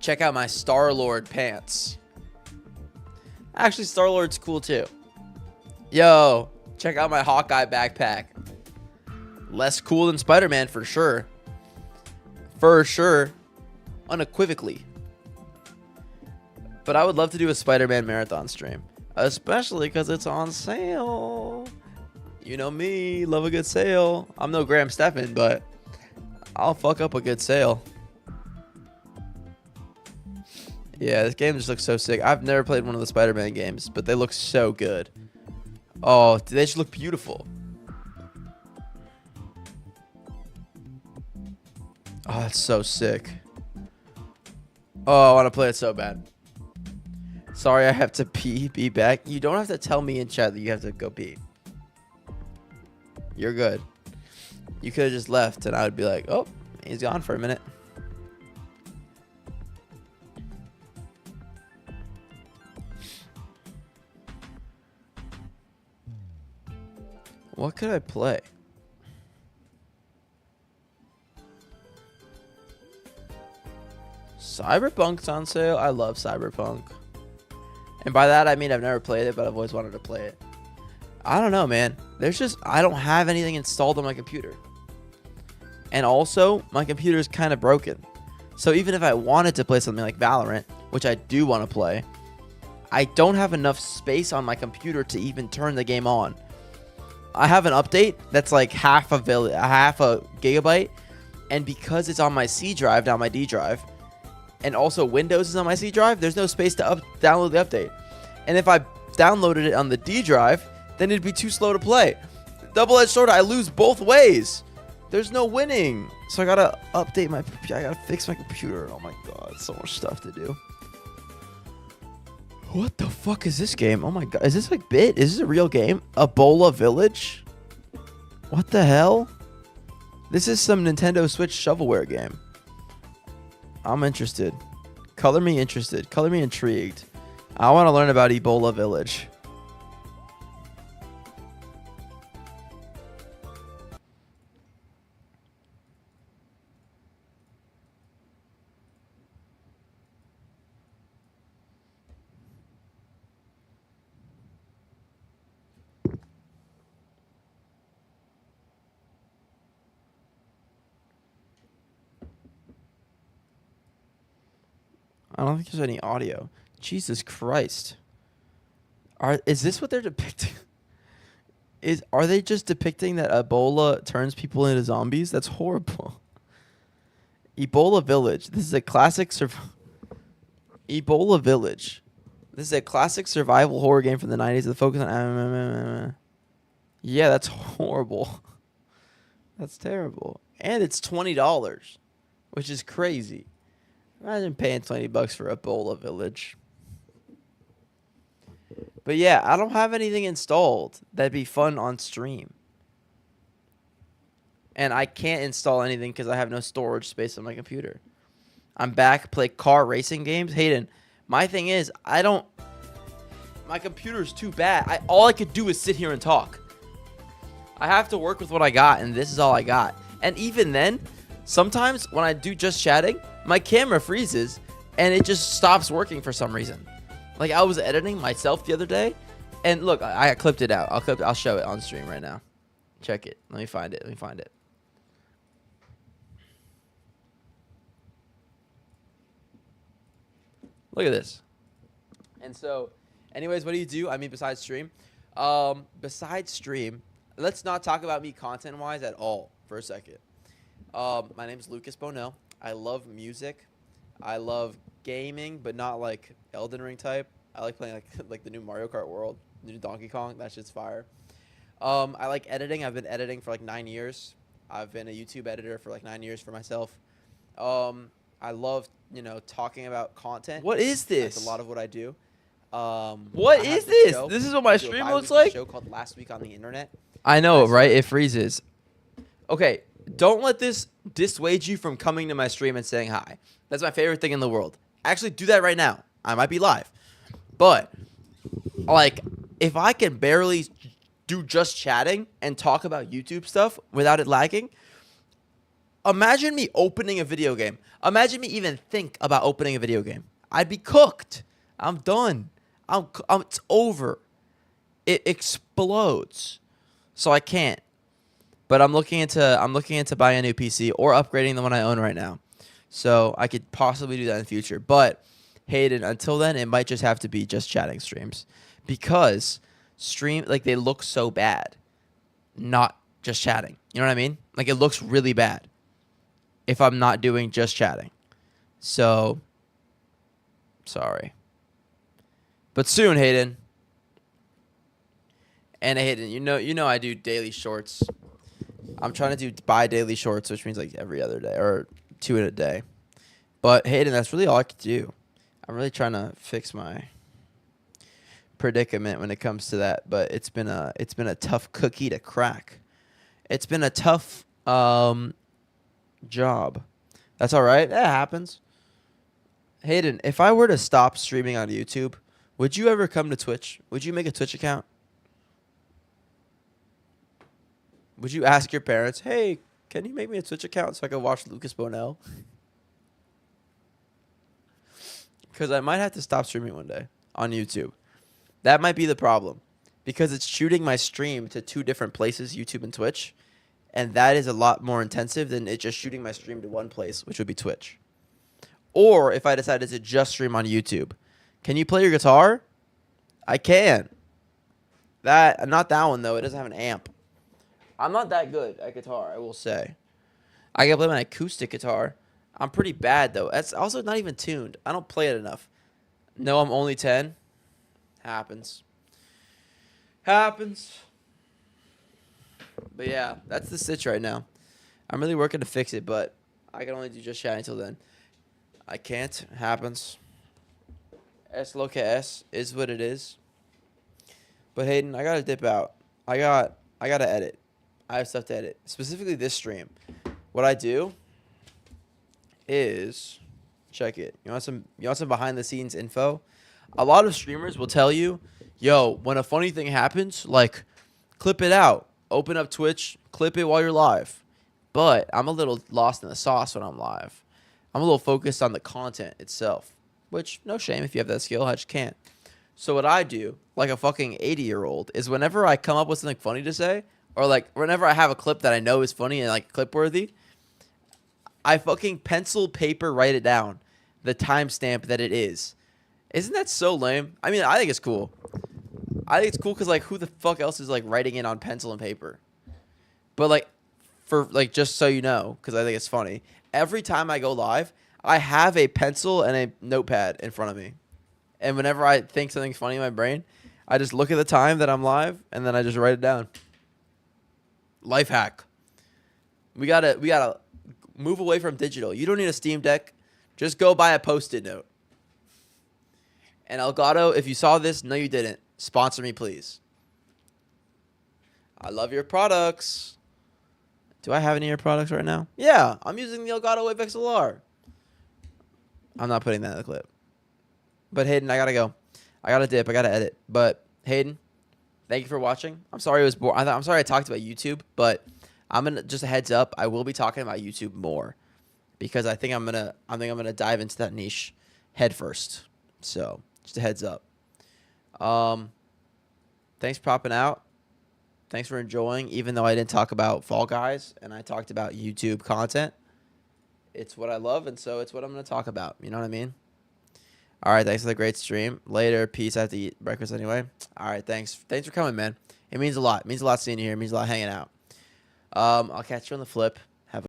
Speaker 1: check out my Star-Lord pants. Actually, Star-Lord's cool too. Yo, check out my Hawkeye backpack. Less cool than Spider-Man for sure. For sure. Unequivocally. But I would love to do a Spider-Man marathon stream. Especially because it's on sale. You know me, love a good sale. I'm no Graham Stephan, but I'll fuck up a good sale. Yeah, this game just looks so sick. I've never played one of the Spider-Man games, but they look so good. Oh, they just look beautiful. Oh, that's so sick. Oh, I want to play it so bad. Sorry, I have to pee. Be back. You don't have to tell me in chat that you have to go pee. You're good. You could have just left, and I would be like, oh, he's gone for a minute. What could I play? Cyberpunk's on sale. I love Cyberpunk. And by that, I mean I've never played it, but I've always wanted to play it. I don't know, man. I don't have anything installed on my computer. And also, my computer is kind of broken. So even if I wanted to play something like Valorant, which I do want to play, I don't have enough space on my computer to even turn the game on. I have an update that's like half a gigabyte, and because it's on my C drive, not my D drive, and also Windows is on my C drive, there's no space to download the update. And if I downloaded it on the D drive, then it'd be too slow to play. Double-edged sword, I lose both ways. There's no winning. So I gotta update I gotta fix my computer. Oh my god, so much stuff to do. What the fuck is this game? Oh my god, is this like Bit? Is this a real game? Ebola Village? What the hell? This is some Nintendo Switch shovelware game. I'm interested. Color me interested. Color me intrigued. I want to learn about Ebola Village. I don't think there's any audio. Jesus Christ. Is this what they're depicting? Are they just depicting that Ebola turns people into zombies? That's horrible. Ebola Village. This is a classic Ebola Village. This is a classic survival horror game from the 90s with a focus on Yeah, that's horrible. That's terrible. And it's $20, which is crazy. Imagine paying $20 for Ebola Village. But yeah, I don't have anything installed that'd be fun on stream. And I can't install anything because I have no storage space on my computer. I'm back, play car racing games. Hayden, my thing is, my computer's too bad. All I could do is sit here and talk. I have to work with what I got, and this is all I got. And even then, sometimes when I do just chatting, my camera freezes and it just stops working for some reason. Like I was editing myself the other day, and look, I clipped it out. I'll show it on stream right now. Check it. Let me find it. Look at this. And so, anyways, what do you do? I mean, besides stream, let's not talk about me content-wise at all for a second. My name's Lucas Bonell. I love music. I love gaming, but not like Elden Ring type. I like playing like the new Mario Kart World, the new Donkey Kong. That shit's fire. I like editing. I've been editing for like 9 years. I've been a YouTube editor for like 9 years for myself. I love, talking about content. What is this? That's a lot of what I do. What is this? This is what my stream looks like? Show called Last Week on the Internet. I know, right? It freezes. Okay, don't let this dissuade you from coming to my stream and saying hi. That's my favorite thing in the world. Actually, do that right now. I might be live. But, like, if I can barely do just chatting and talk about YouTube stuff without it lagging, imagine me opening a video game. Imagine me even think about opening a video game. I'd be cooked. I'm done. It's over. It explodes. So I can't. But I'm looking into buying a new PC or upgrading the one I own right now. So I could possibly do that in the future. But Hayden, until then, it might just have to be just chatting streams. Because they look so bad. Not just chatting. You know what I mean? Like it looks really bad if I'm not doing just chatting. So sorry. But soon, Hayden. And Hayden, you know I do daily shorts. I'm trying to do bi-daily shorts, which means like every other day or 2 in a day. But Hayden, that's really all I could do. I'm really trying to fix my predicament when it comes to that, but it's been a tough cookie to crack. It's been a tough job. That's all right. That happens. Hayden, if I were to stop streaming on YouTube, would you ever come to Twitch? Would you make a Twitch account? Would you ask your parents, hey, can you make me a Twitch account so I can watch Lucas Bonell? Because I might have to stop streaming one day on YouTube. That might be the problem. Because it's shooting my stream to 2 different places, YouTube and Twitch. And that is a lot more intensive than it just shooting my stream to one place, which would be Twitch. Or if I decided to just stream on YouTube. Can you play your guitar? I can. Not that one, though. It doesn't have an amp. I'm not that good at guitar, I will say. I can play my acoustic guitar. I'm pretty bad, though. That's also not even tuned. I don't play it enough. No, I'm only 10. Happens. But yeah, that's the stitch right now. I'm really working to fix it, but I can only do just chat until then. I can't. Happens. S loca S is what it is. But Hayden, I gotta dip out. I gotta edit. I have stuff to edit. Specifically this stream. What I do is check it. You want some behind the scenes info? A lot of streamers will tell you, yo, when a funny thing happens, like clip it out. Open up Twitch, clip it while you're live. But I'm a little lost in the sauce when I'm live. I'm a little focused on the content itself. Which, no shame if you have that skill, I just can't. So what I do, like a fucking 80-year-old, is whenever I come up with something funny to say, or like whenever I have a clip that I know is funny and like clip worthy, I fucking pencil paper write it down, the timestamp that it is. Isn't that so lame? I mean, I think it's cool. I think it's cool because like who the fuck else is like writing it on pencil and paper? But like for like just so you know, because I think it's funny. Every time I go live, I have a pencil and a notepad in front of me, and whenever I think something's funny in my brain, I just look at the time that I'm live and then I just write it down. Life hack. We gotta move away from digital. You don't need a Steam Deck. Just go buy a Post-it note. And Elgato, if you saw this, no you didn't. Sponsor me, please. I love your products. Do I have any of your products right now? Yeah, I'm using the Elgato Wave XLR. I'm not putting that in the clip. But Hayden, I gotta go. I gotta dip. I gotta edit. But Hayden, thank you for watching. I'm sorry it was boring. I'm sorry I talked about YouTube, but I'm gonna just a heads up. I will be talking about YouTube more because I think I'm gonna dive into that niche head first. So just a heads up. Thanks for popping out. Thanks for enjoying, even though I didn't talk about Fall Guys and I talked about YouTube content. It's what I love, and so it's what I'm going to talk about. You know what I mean? All right, thanks for the great stream. Later, peace. I have to eat breakfast anyway. All right, thanks. Thanks for coming, man. It means a lot. It means a lot seeing you here. It means a lot hanging out. I'll catch you on the flip.